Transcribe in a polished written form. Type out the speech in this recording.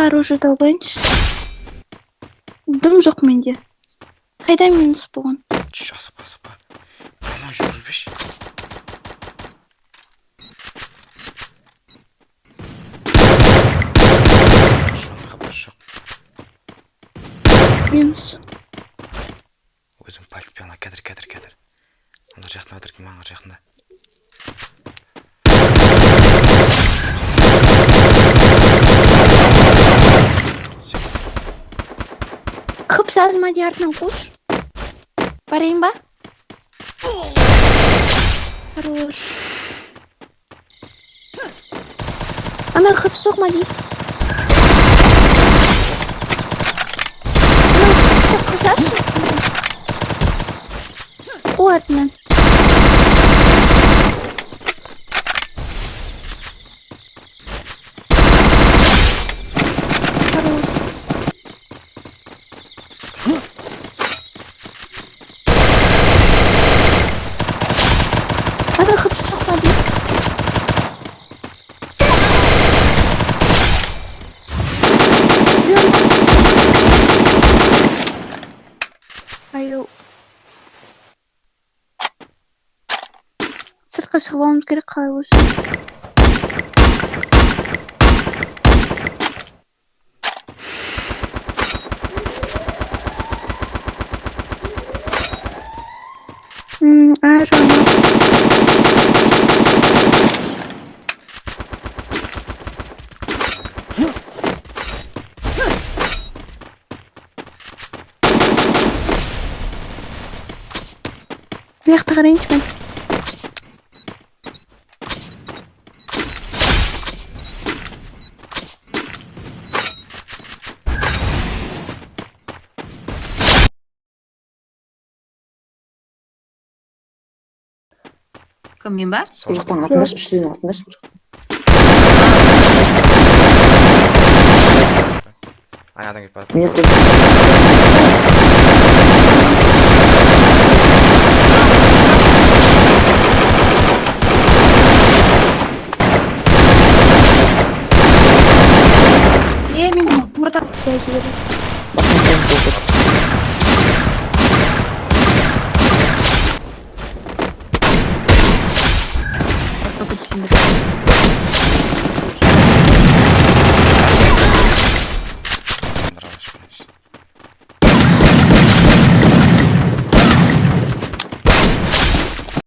оружие алайыншы. Дым жоқ менде. Қайда минус болған? Асапа. Ана жүрбеш. Минус. Өзім пальтпен кәдір. Ана жақында өтіркім аңыр жақында. Қып сазыма дияртынан қош. Барайын ба? Хорош. Ана қып соқма дей. Ана қысашы. Қуатынан. Сыртқа шығып алуымыз керек, қалай болсын. Bu жақта қарайыншы мен. Кіммен бар? Сол жақтан атындаш, үштен атындаш. Аядан келіп барды. Мен Мен ортақ